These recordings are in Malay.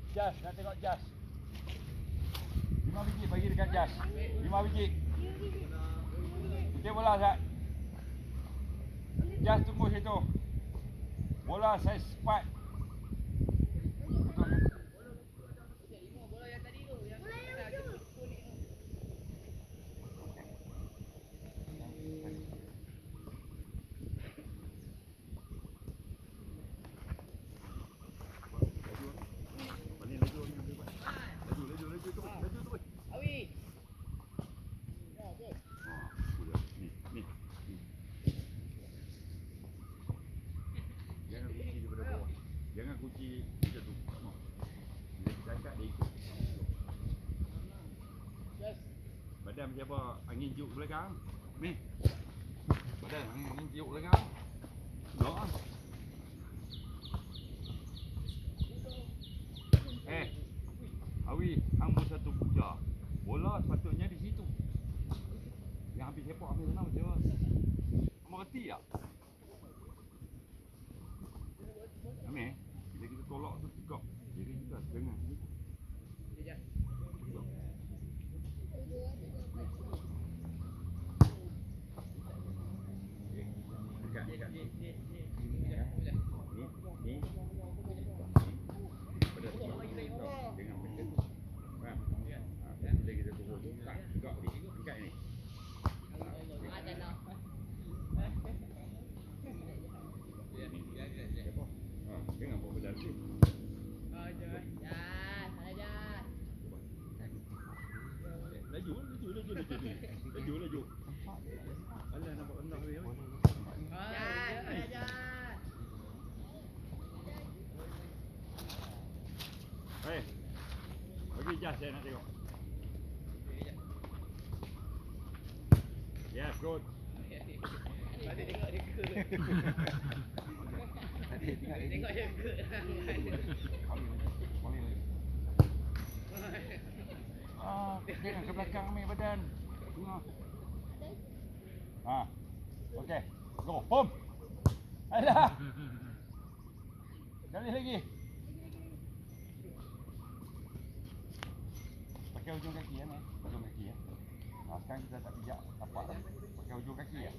Jas, nak tengok Jas. 5 biji bagi dekat Jas. 5 biji. Kita bola Zat. Jas tunggu situ. Bola saya cepat. Jangan kunci macam tu. Dia cakap dia ikut. Badan macam apa? Angin tiup belakang. Ni. Badan angin tiup belakang. Doa. Awi, hang pun satu puja. Bola sepatutnya di situ. Yang habis sepak habis sana macam mana? Kamu reti tak? Amir, bila kita tolak tu tegak. Jadi kita jangan. Dekat. Ni. Dengan macam tu. Faham? Bila kita turun tu, tak tegak ni. Dekat ni. Jangan buat benda tu. Laju. Alah nampak rendah dia. Bagi Jas saya nak tengok. Yes, good. Tadi tengok dia ke. Tengok dia ke. Jangan ke belakang ni badan. Tengok. Okey. Go, home. Alah. Kali lagi. Pakai ujung kaki ya, Mek. Ujung kaki ya. Sekarang kita tak pijak tapak dah. Pakai ujung kaki ya.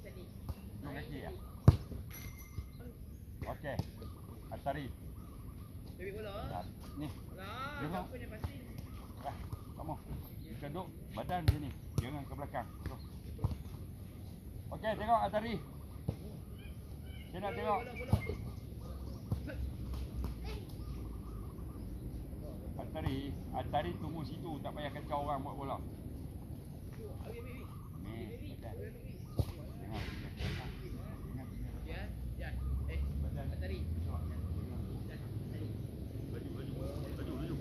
Ujung kaki ya. Okey. Atari. Ambil bola. Ni. Lah, apa ni pasti. Kamu. Kita duduk badan sini. Jangan ke belakang. Okey, tengok Atari. Saya nak tengok. Atari tunggu situ, tak payah kacau orang buat bola. Ni, badan. Atari. Laju.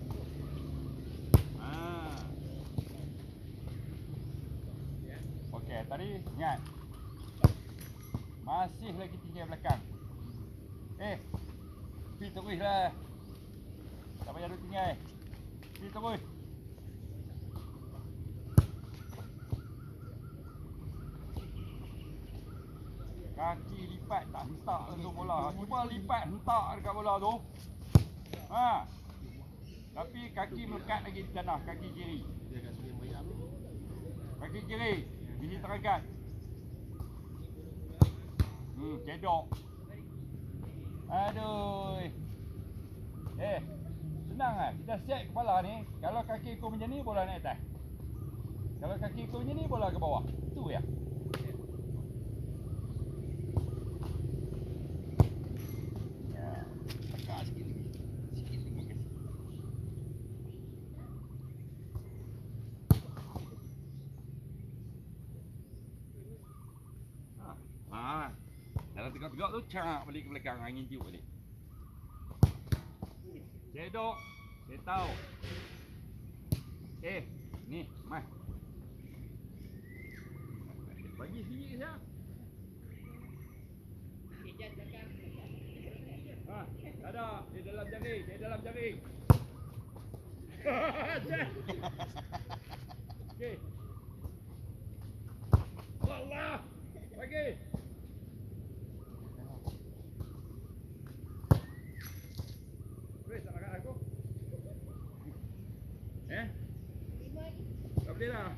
Okey, Atari, ingat. Masih lagi tinggal belakang. Pergi terus lah. Tak payah duduk tinggal. Pergi terus. Kaki lipat tak hentak untuk bola. Cuba lipat hentak dekat bola tu. Tapi kaki melekat lagi di tanah. Kaki kiri. Kaki kiri. Bini terangkat. Cedok. Aduh. Senang lah. Kita set kepala ni. Kalau kaki ikut macam ni, bola naik atas. Kalau kaki ikut macam ni, bola ke bawah. Itu ya. Tekan sikit lagi. Dalam tegak-tegak tu, cak balik ke belakang. Angin tiup balik. Cedok. Saya tahu. Ni, mai. Bagi sikit saja. Tak ada. Dia dalam jaring. Okey. Allah. Bagi. Weh, tak makan aku. Eh? Tak boleh dah.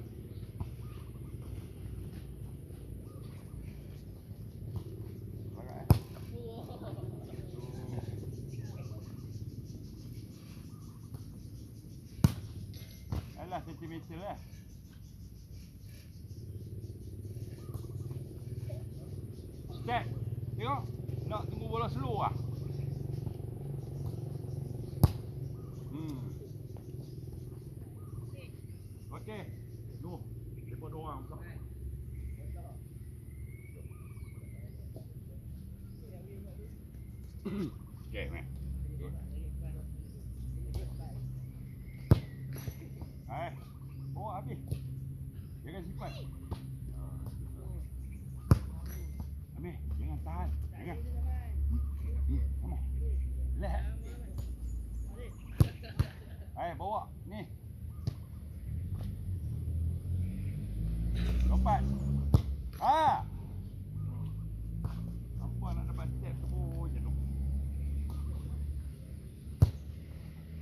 Alah sentimeter lah. Cek. Tengok. Nak tunggu bola slow lah. Okey. Noh. Depa dua orang pula. Okey, meh. Hai. Bawa habis. Jangan simpan. Ambil, jangan tahan. Jangan. Come on. Let. Hai, bawa. Ni. Lompat. Ha. Apa nak dapat step? Oh, je tu.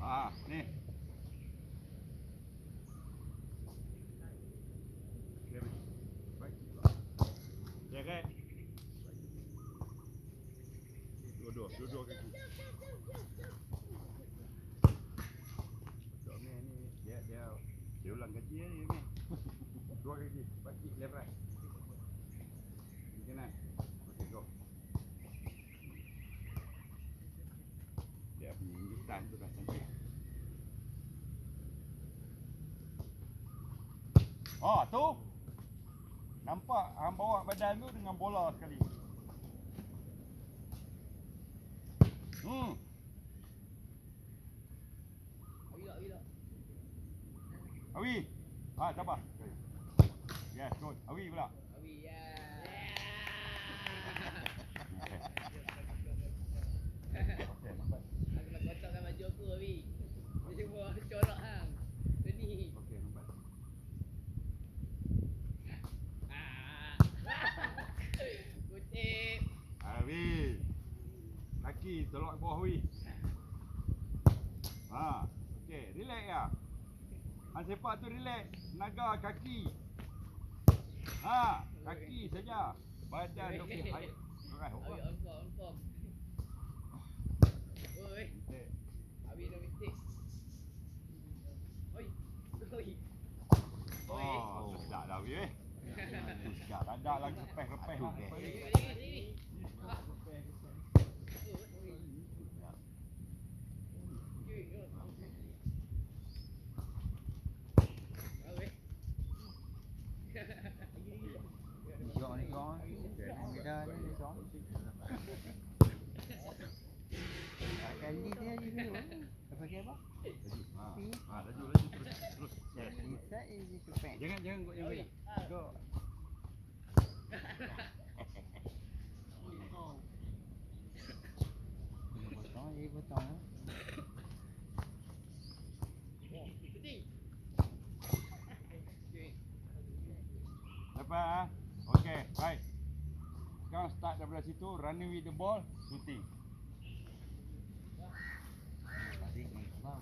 Ha, ni. Baik. Jaga. Dua-dua kaki. Tok ni dia ulang gaji ni. Dua kaki, baki left right. Di kanan. Okey, go. Dia punya ingitan tu dah cantik. Oh, tu. Nampak hang bawa badan tu dengan bola sekali. Awi. Ha, sabar. Yes, good. Awi pula. Awi ya. Okey, nampak. Aku nak kocokkan baju aku Awi. Dia semua corak hang. Seni. Okey, nampak. Kutip. Awi. Kaki tolak ke bawah Awi. Ha, okey, relax ya. Hang sepak tu relax. Naga kaki. Ha, kaki saja. Badan okey. Hai. Alright, Awi okey. on form. Oi. Awi dah mistake. Oi. Oi. Oh, sedap dah Awi eh. Tu sedap. Tak ada lagi repeh-repeh tu. Sini. Kali dia je dulu. Apa dia apa? Ha, laju terus. Bisa ini supek. Jangan kau yang go. Potong je potong. Dapat ah. Okey, baik. Sekarang start daripada situ, running with the ball, shooting. Tadi ni bang.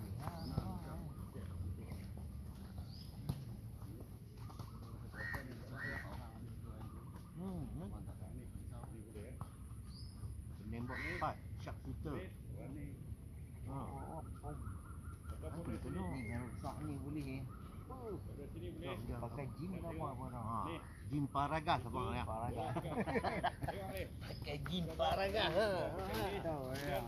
Nembak empat, sharp shooter. Aku tolong ni yang rusak ni boleh eh. Dia pakai gym ke apa dah. Ha. Gym Paragas apa ya? Paragas. Pakai gym Paragas. Tahu ya.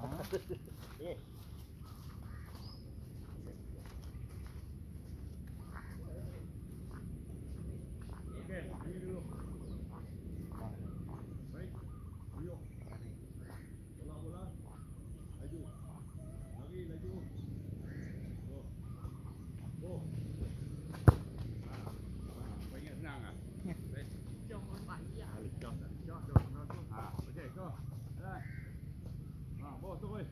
Okey, ini dulu. Baik. Yuk. Bola. Laju. Laju. Go. Banyak senang ah. Baik. Jom banyak. Jom. Ha, okey, go. Alright. Ha, bawa tu oi.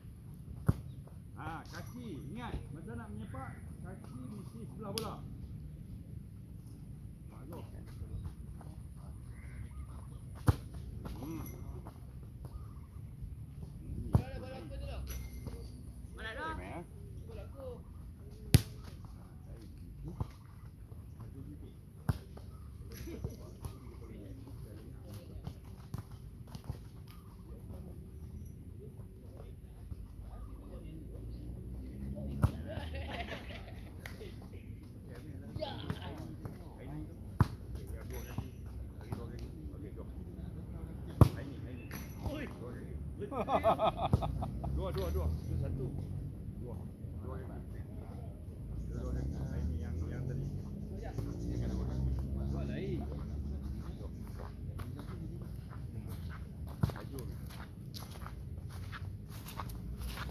Dua. Itu satu. Dua. Dua ini yang tadi. Dua lain.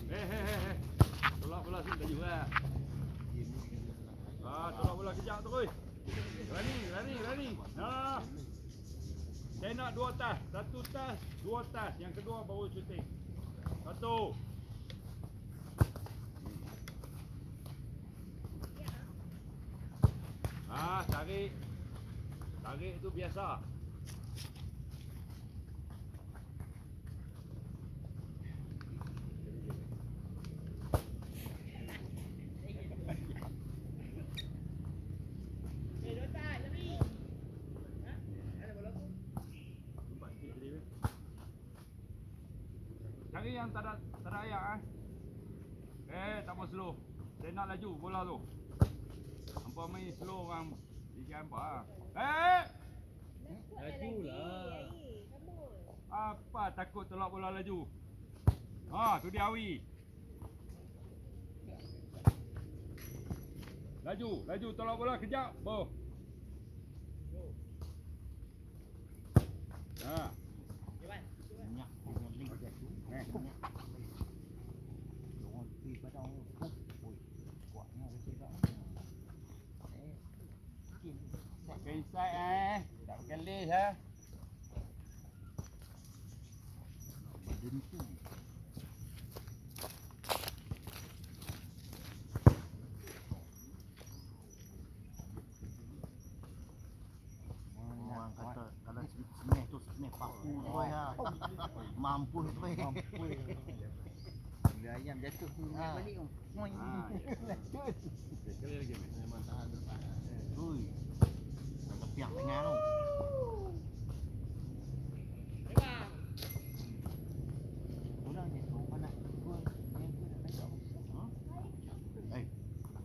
Hei. Tolak bola sini laju lah. Tolak bola kejap terus. Lari. Nah. Saya nak 2 tas. 1 tas, 2 tas. Yang kedua baru shooting. 1. Tarik. Tarik itu biasa. Cari yang tak ada ayak tak mau slow. Saya nak laju bola tu. Hampa main slow orang fikir hampa Lajulah. Apa takut tolak bola laju. Tu dia Awi. Laju tolak bola kejap. Pakai inside tak pakai lace Badan tu. Orang kata kalau semeh tu semeh paku tu ya. Mampu tu. Bila ayam jatuh tu balik tu. Sekali lagi memang tahan depan. Ui. Piang tengah tu. Orang ni tu mana?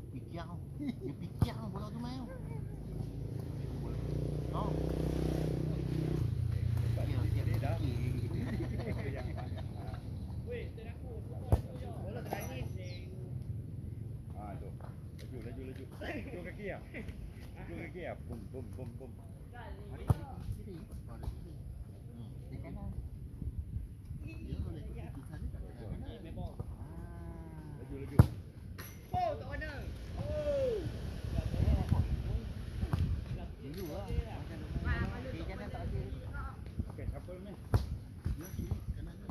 Pikiang. Dia pikiang bola tu main. Oh. Dia dah. Weh, teraku. Bola terakhir. Tu. Laju. Tu kaki ya. Bum. Mari kiri. Di kanan. Dia boleh ikut sana. Laju. Oh, tak mana. Dulu lah. Kiri kanan tak ada. Okey, siapa ni?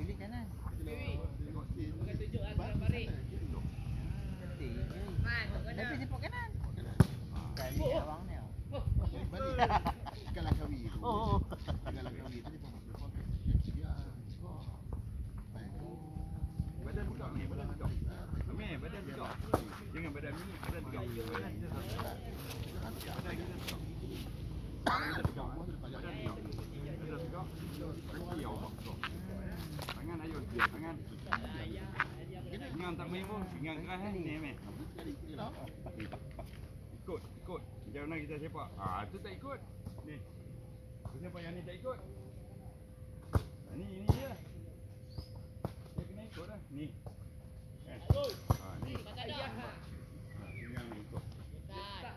Pilih kanan. Bukan tunjuk kalau balik. Tapi sepak kanan. Kali abang ni. Kalakawi tu. Oh. Kalakawi tu dia pun dia. Badan buka ni, badan buka. Jangan badan ni, badan buka. Tangan ayun, tangan. Pinggang tak main pun, pinggang keras ni meh. Ikut. Jauh nak kita sepak. Tu tak ikut. Ni. Tu siapa yang ni tak ikut? Ni je. Dia kena ikut dah. Ni. Ni. Kata dah. Pinggang ni ikut. Tak.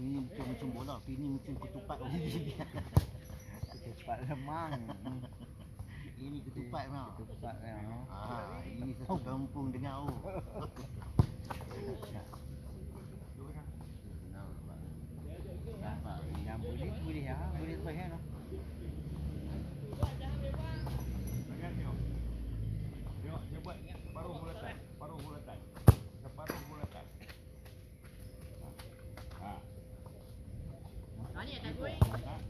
Ini macam bola, ini macam ketupat lagi. Ketupat lemang. Ini ketupat mah. Ketupat ini satu kampung dengar Yang boleh ya, boleh pakai no. Tangan tengok. Tengok, dia buat paruh bulatan. Separuh bulatan. Ni tak gue.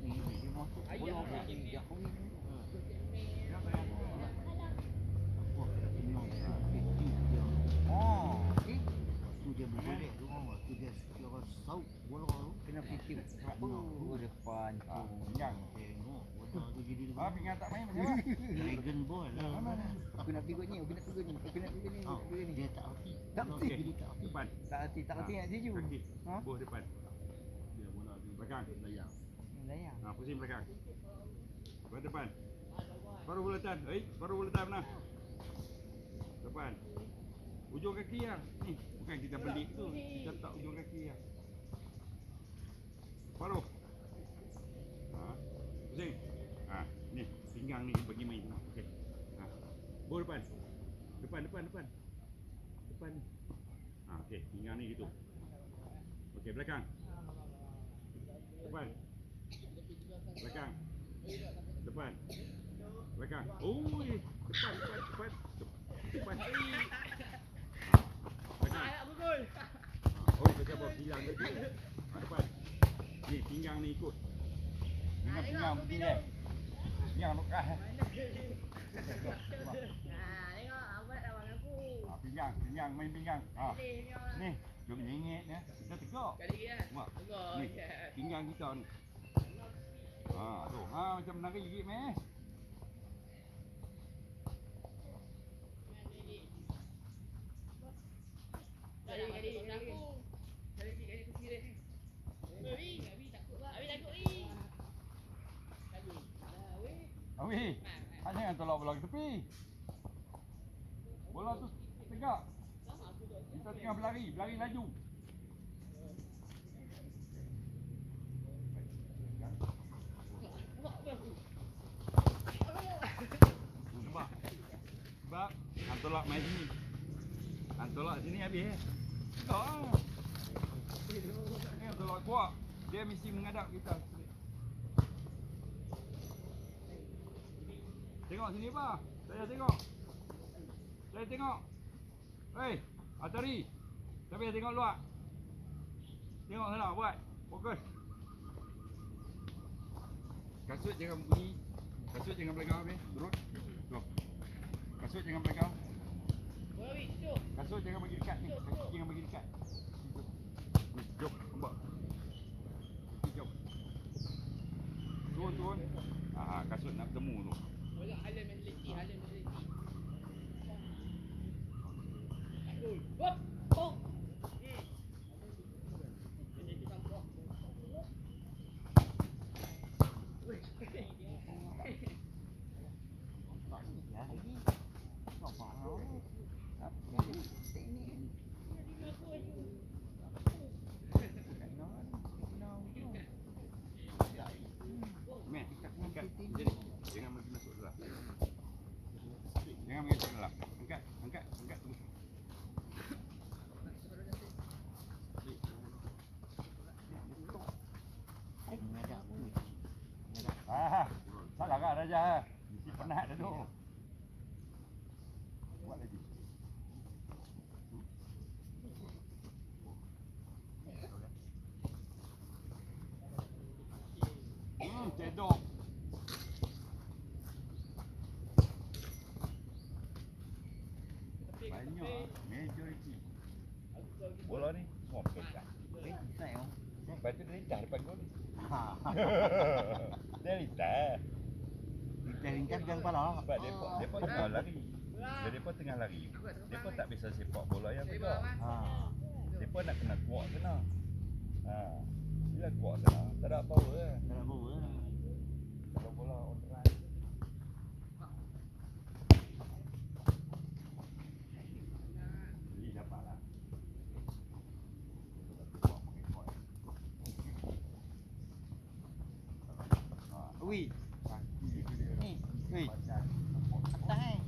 Ni dia masuk bola begini dia kawin. Oh, okey. Tu dia boleh tu dia saut bola tu kena kena fikir. Oh, depan tu. Pinggang. Bodoh tu jadi Ah, pinggang tak main macam mana? Dragon Ball lah. Aku nak pergi ni, aku nak pergi ni, aku nak pergi ni, aku Oh, nak pergi ni. dia tak hati. Tak hati. Dia tak hati. Depan. Tak hati, tak hati nak tuju. Kaki. Ha? Buh depan. Dia bola tu Belakang. layang. Layang. Ha, pusing belakang. Buat depan. Baru bulatan. Baru bulatan mana? Depan. Ujung kaki yang. Ni, bukan kita belik tu. Kita letak ujung kaki yang. Baru. Ha. Pusing. Ha, ni pinggang ni bagi main. Okey. Ha. Buh depan. Depan. Depan ni. Ha, okey, pinggang ni gitu. Okey, belakang. Depan. Belakang. Depan. Belakang. Oi, depan. Depan. Belakang. Ah, betul. Oh, dia bawa hilang tadi. Depan. Ni pinggang ni ikut. Pinggang begini eh. Pinggang lokah eh. Nah, tengok apa nak lawan aku. Ha, pinggang, main pinggang. Ha. Ni tengok. Ni, jom nyengit ya. Kita tegak. Kali lagi ya. Mak. Tengok. Ni, pinggang kita ni. Ha, tu. Ha, macam menari gigit meh. Kali aku. Kali kecil dia. Abi takut lah. Abi takut ni. Kali. Dah weh. Awi, hanya yang tolak bola ke tepi. Bola tu tegak. Kita tengah berlari laju. Sebab hang tolak main sini. Hang tolak sini habis eh. Tak ah. Hang tolak kuat. Dia mesti menghadap kita. Tengok sini apa? Saya tengok. Hei, Atari. Sampai tengok luar. Tengok sana buat. Fokus. Kasut jangan bunyi. Kasut jangan belakang habis. Turun. Tu. Kasut jangan belakang. Bola Abi, cucuk. Kasut jangan bagi dekat ni. Kaki jangan bagi dekat. Ni, jom, nampak. Kaki jom. Turun. Ah, kasut nak bertemu tu. Bola Halal mentality. Takut. Hop. Oh. Meh, angkat. Jadi, jangan bagi masuk dalam. Jangan bagi masuk dalam. Angkat terus. Ah, salah kan Raja? Mesti penat dah tu. Buat lagi. Cedok. Banyak majoriti. Bola ni semua pegang. Lepas tu dia lincah depan gol ni. Dia lincah. Ringkas pegang kepala. Sebab depa tengah lari. Depa tengah lari. Depa tak bisa sepak bola yang tegak. Depa nak kena kuat sana. Ha. Bila kuat sana, tak ada power lah. Tak nak bawa lah. Kalau bola on the run. Jadi dapatlah. Ui. Ni. Ui. Badan. Atas eh.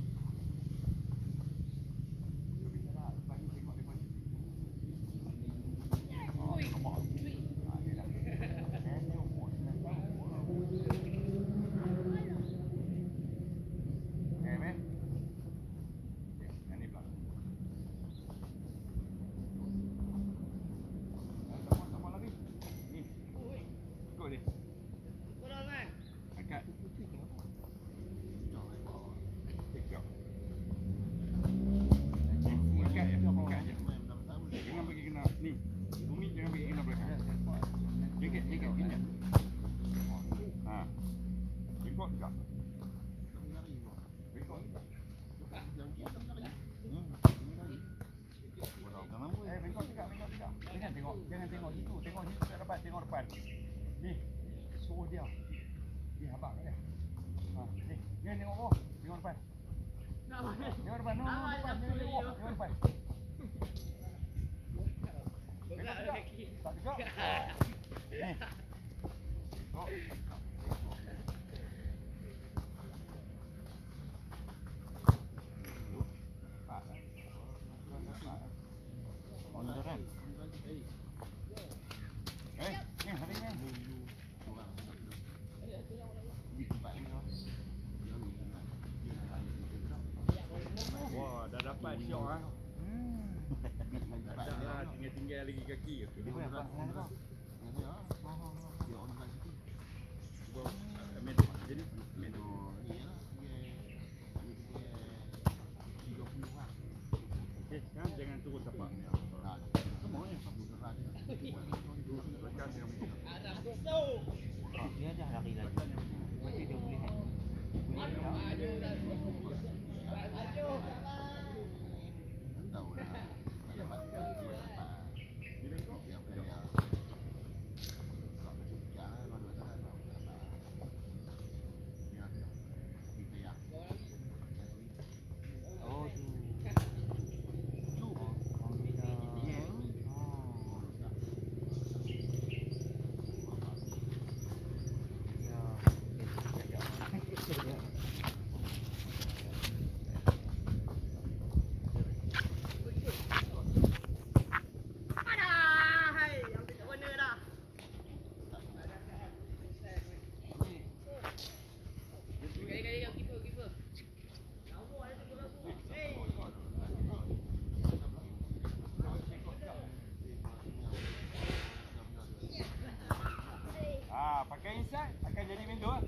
Abang tengok depan. Ni, suruh dia. Ni abang dia. Ha, ni, ni tengok bawah. Tengok depan. Tengok depan. No, depan. Tengok bawah. Tengok depan. Buka kaki. Tak tegak. Ni. Oh. On the ramp. Ni, hari ni. Wah, dah dapat syok ah. Tak lah, tinggal lagi kaki. Jadi, sekarang jangan turun tapak. Lekas yang Dia dah lari lagi. Berarti dia boleh hack. Oh tu. pakai inside akan jadi window ah.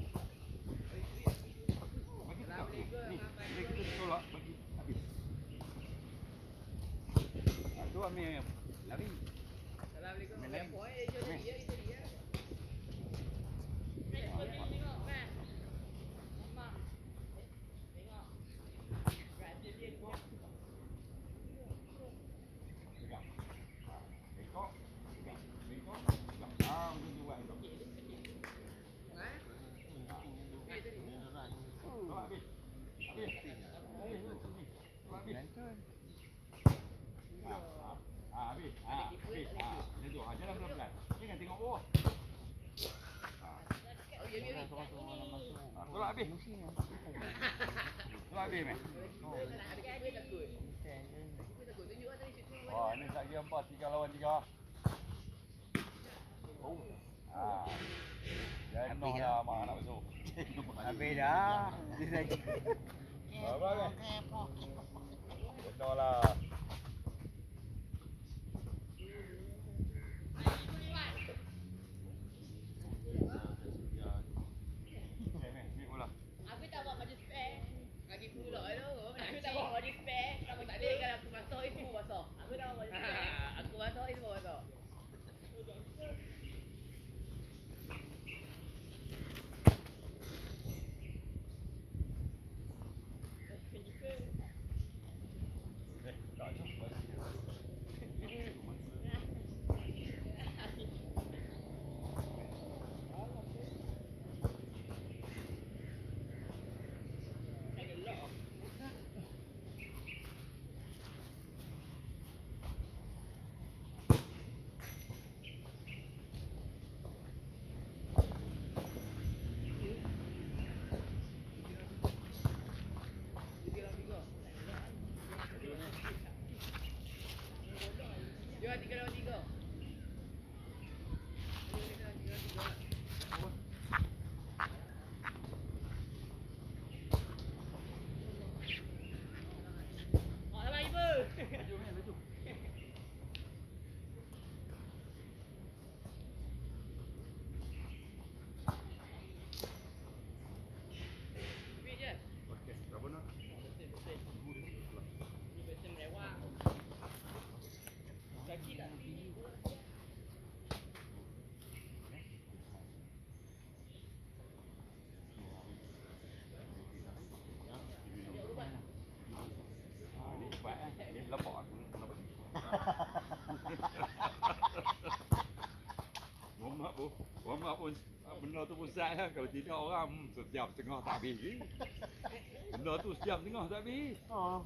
Bagi tu. Ni, dia kita tolak bagi habis. Tu ambil lari. Assalamualaikum. Main lagi. Poin dia jadi dia itu dia. Tengok, man. Mama. Tengok. Berarti dia Tengok. Tengok. Ah, macam tu buat. Tolak habis. Habis. Habis. Habis. Macam tu. Jalan pelan-pelan. Jangan tengok bawah. Tolak habis. Tolak habis, meh. Wah, ni tak kira 4, 3 lawan 3. Oh. Jangan lah mak nak masuk. Habis dah. Dia lagi. Apa kan? Betul lah. Aku tak bawa baju spare. Lagi pula tu. Aku tak bawa baju spare. Kamu tak ada kalau aku masuk itu basah. Aku tak bawa baju spare. Aku masuk itu basah. Dia 3 lawan 3. Abang ibu. Baju. Ambil je. Okey, berapa nak? Betul. Ini betul mewah. Kaki tak tinggi. Ni cepat Ni lepak aku. pun. Warm up pun benda tu pun sat kan. Kalau tidak orang sejam setengah tak habis. Benda tu sejam setengah tak habis. Oh.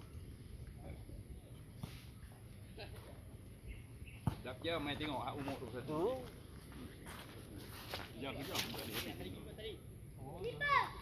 Sekejap je main tengok hak umur tu satu. Tu. Sejam tak boleh habis. Tadi. Oh. Tadi